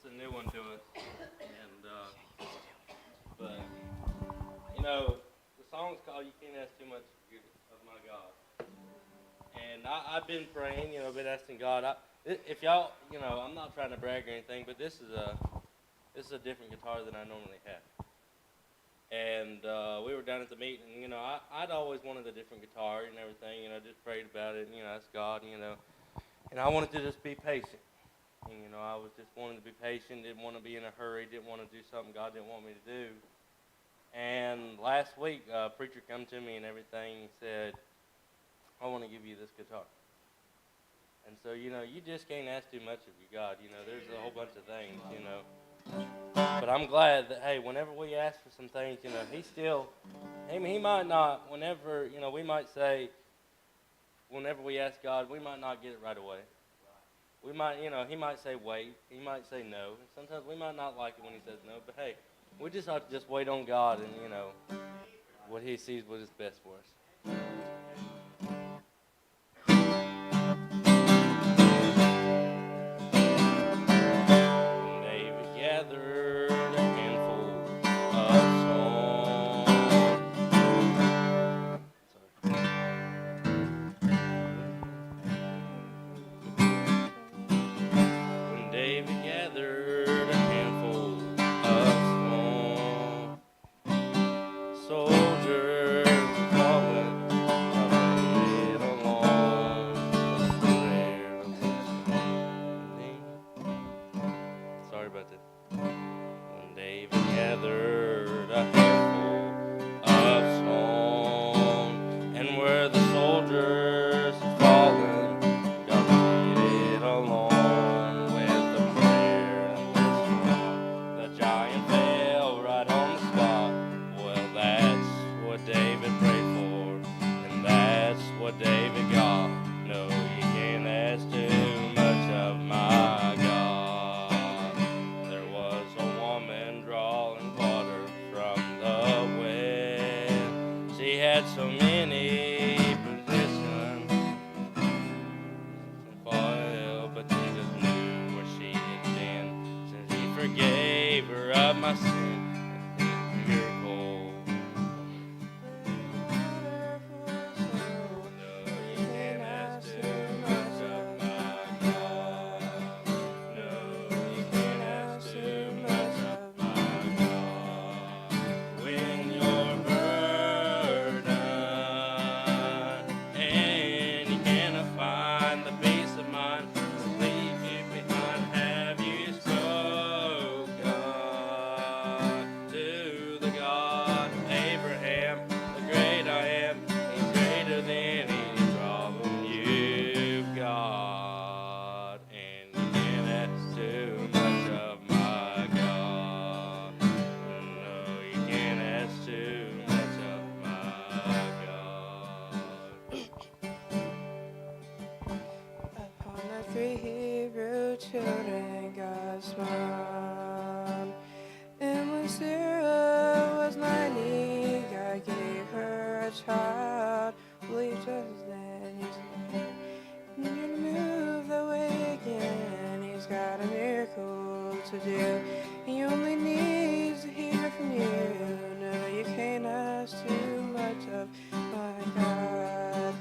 It's a new one to us, and but you know, the song's called "You Can't Ask Too Much of My God," and I've been praying, been asking God. If y'all, I'm not trying to brag or anything, but this is a different guitar than I normally have. And we were down at the meeting, and I'd always wanted a different guitar and everything. Just prayed about it, and asked God, and I wanted to just be patient. And, I was just wanting to be patient, didn't want to be in a hurry, didn't want to do something God didn't want me to do. And last week, a preacher come to me and everything and said, I want to give you this guitar. And so, you just can't ask too much of you, God. There's a whole bunch of things. But I'm glad that, hey, whenever we ask for some things, he still, he might not, whenever, we might say, whenever we ask God, we might not get it right away. We might, he might say wait. He might say no. Sometimes we might not like it when he says no, but hey, we just ought to just wait on God and, what he sees what is best for us. David gathered a handful of When David gathered a handful of soldiers falling, laid along the prayer of Sorry about that. When David gathered a handful of stone, and where the soldiers had fallen, God laid it along with the prayer and with the giant fell right on the spot. Well, that's what David prayed for, and that's what David got. No, you can't ask too much of my God. There was a woman drawing water from the well. She had so many positions and foil, but Jesus knew where she had been, since he forgave her of my sin. Children got smiled, and when Sarah was 90, God gave her a child. Believe just then he's there, and you're gonna move that way again. He's got a miracle to do. He only needs to hear from you. No, you can't ask too much of my God.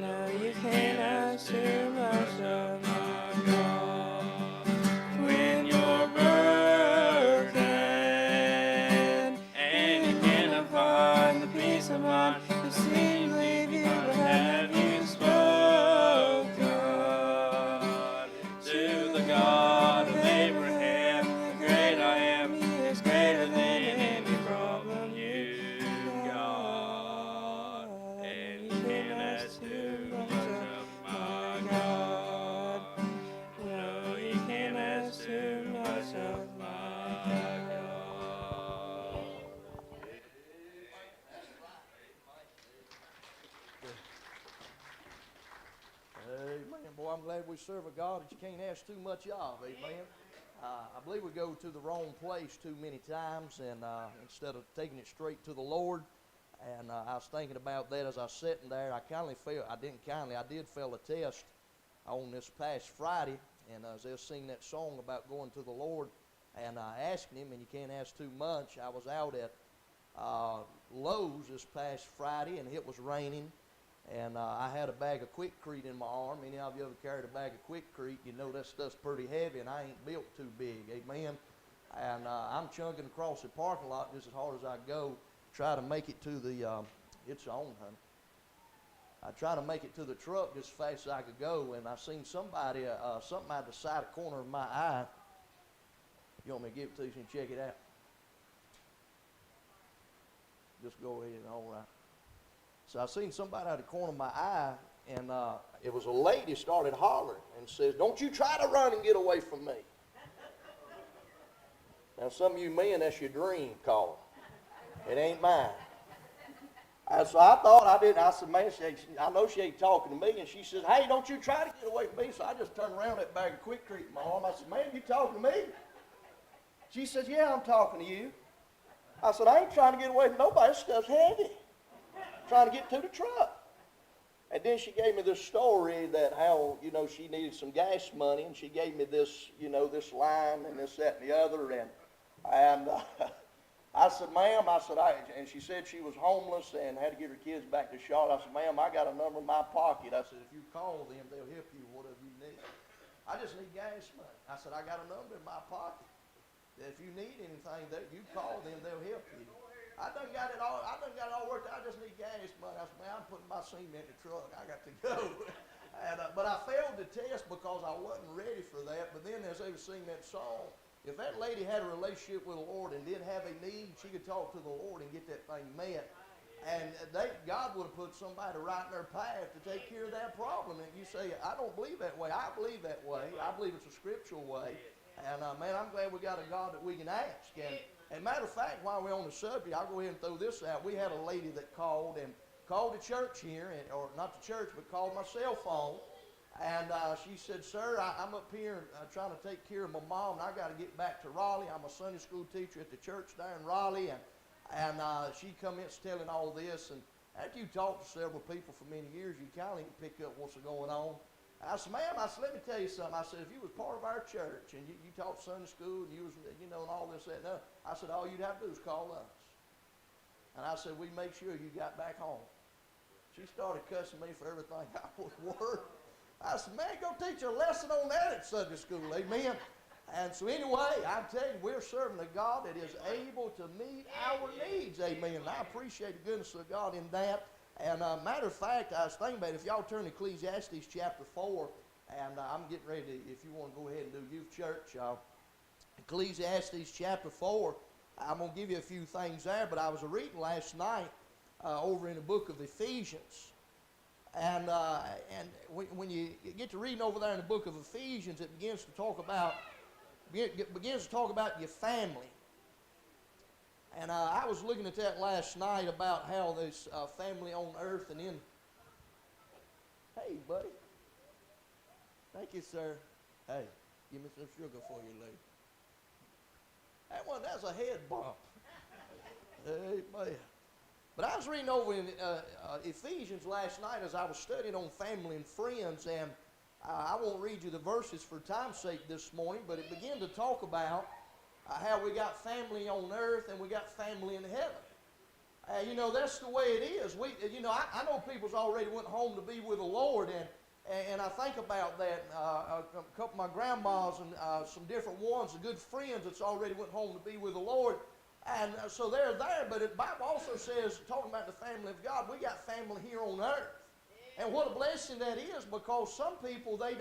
No, you can't ask too much of my God. When you're broken and you cannot find the peace of mind to seem leave you, but have you spoken to the God of Abraham, the great I am? He is greater than any problem you've got, and you can't ask too much of my God. No, you can't ask too much of my God. Amen. Boy, I'm glad we serve a God that you can't ask too much of. Amen. I believe we go to the wrong place too many times, and instead of taking it straight to the Lord. And I was thinking about that as I was sitting there. I did fail a test on this past Friday And as they sing that song about going to the Lord and asking Him, and you can't ask too much, I was out at Lowe's this past Friday, and it was raining. And I had a bag of Quickcrete in my arm. Any of you ever carried a bag of Quickcrete, you know that stuff's pretty heavy, and I ain't built too big, amen? And I'm chunking across the parking lot just as hard as I go, try to make it to the, it's on, honey. I try to make it to the truck just as fast as I could go, and I seen somebody, something out the side corner of my eye. You want me to give it to you so you can check it out? Just go ahead, all right. So I seen somebody out of the corner of my eye, and it was a lady started hollering and says, "Don't you try to run and get away from me." Now some of you men, that's your dream calling. It ain't mine. And so I thought I didn't. I said, "Man, I know she ain't talking to me." And she says, "Hey, don't you try to get away from me." So I just turned around that bag of Quickcrete in my arm. I said, "Man, you talking to me?" She says, "Yeah, I'm talking to you." I said, "I ain't trying to get away from nobody. This stuff's heavy. I'm trying to get to the truck." And then she gave me this story that how, she needed some gas money, and she gave me this, this line and this, that, and the other. And I said, "Ma'am," and she said she was homeless and had to get her kids back to Charlotte. I said, "Ma'am, I got a number in my pocket." I said, "If you call them, they'll help you with whatever you need. I just need gas money." I said, "I got a number in my pocket. If you need anything, you call them, they'll help you. I done got it all worked out. I just need gas money." I said, "Man, I'm putting my cement in the truck. I got to go." But I failed the test because I wasn't ready for that. But then as they were singing that song, if that lady had a relationship with the Lord and did have a need, she could talk to the Lord and get that thing met. And God would have put somebody right in their path to take care of that problem. And you say, "I don't believe that way." I believe that way. I believe it's a scriptural way. And man, I'm glad we got a God that we can ask. And matter of fact, while we're on the subject, I'll go ahead and throw this out. We had a lady that called the church here, or not the church, but called my cell phone. And she said, "Sir, I'm up here trying to take care of my mom, and I got to get back to Raleigh. I'm a Sunday school teacher at the church there in Raleigh." And she come in telling all this. And after you talk to several people for many years, you kind of pick up what's going on. I said, "Ma'am," I said, "let me tell you something." I said, "If you was part of our church and you taught Sunday school and you was, and all this, that, and that," I said, "all you'd have to do is call us." And I said, "We make sure you got back home." She started cussing me for everything I was worth. I said, "Man, go teach a lesson on that at Sunday school, amen." And so anyway, I tell you, we're serving a God that is able to meet our needs, amen. And I appreciate the goodness of God in that. And matter of fact, I was thinking about it. If y'all turn to Ecclesiastes chapter 4, and I'm getting ready to, if you want to go ahead and do youth church, Ecclesiastes chapter 4, I'm going to give you a few things there, but I was reading last night over in the book of Ephesians. And when you get to reading over there in the book of Ephesians, it begins to talk about your family. And I was looking at that last night about how this family on earth and in... Hey, buddy. Thank you, sir. Hey, give me some sugar for you, lady. That's a head bump. Amen. But I was reading over in Ephesians last night as I was studying on family and friends, and I won't read you the verses for time's sake this morning, but it began to talk about how we got family on earth and we got family in heaven. That's the way it is. I know people's already went home to be with the Lord, and I think about that. A couple of my grandmas and some different ones, the good friends that's already went home to be with the Lord. And so they're there, but the Bible also says, talking about the family of God, we got family here on earth. And what a blessing that is, because some people, they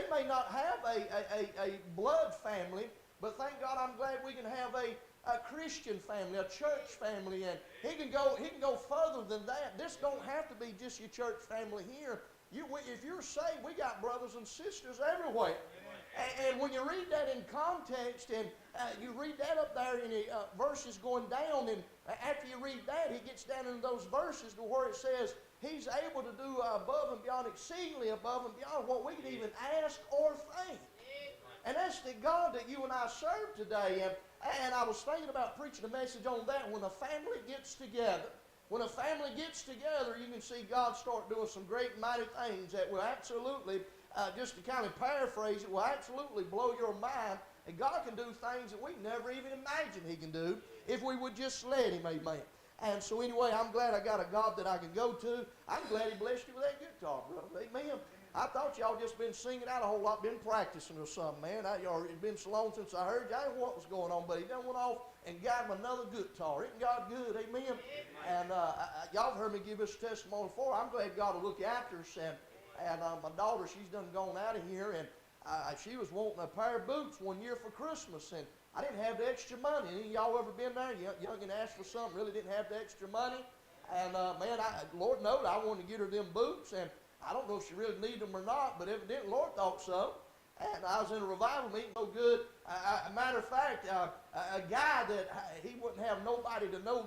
may not have a blood family, but thank God I'm glad we can have a Christian family, a church family, and he can go further than that. This don't have to be just your church family here. If you're saved, we got brothers and sisters everywhere. And when you read that in context, and you read that up there in the verses going down, and after you read that, he gets down in those verses to where it says he's able to do above and beyond, exceedingly above and beyond what we could even ask or think. And that's the God that you and I serve today. And I was thinking about preaching a message on that. When a family gets together, When a family gets together, you can see God start doing some great and mighty things that will absolutely, just to kind of paraphrase it, will absolutely blow your mind. And God can do things that we never even imagined He can do if we would just let Him, amen. And so anyway, I'm glad I got a God that I can go to. I'm glad He blessed you with that guitar, brother, amen. I thought y'all just been singing out a whole lot, been practicing or something, man. It's been so long since I heard you. I didn't know what was going on, but He done went off and got him another guitar. Isn't God good? Amen. And y'all have heard me give this testimony before. I'm glad God will look after us. And my daughter, she's done gone out of here, and she was wanting a pair of boots one year for Christmas, and I didn't have the extra money. Any of y'all ever been there? Young and asked for something, really didn't have the extra money. And man, Lord knows I wanted to get her them boots, and I don't know if she really needed them or not, but evidently Lord thought so. And I was in a revival meeting, so good. Matter of fact, a guy that he wouldn't have nobody to know this.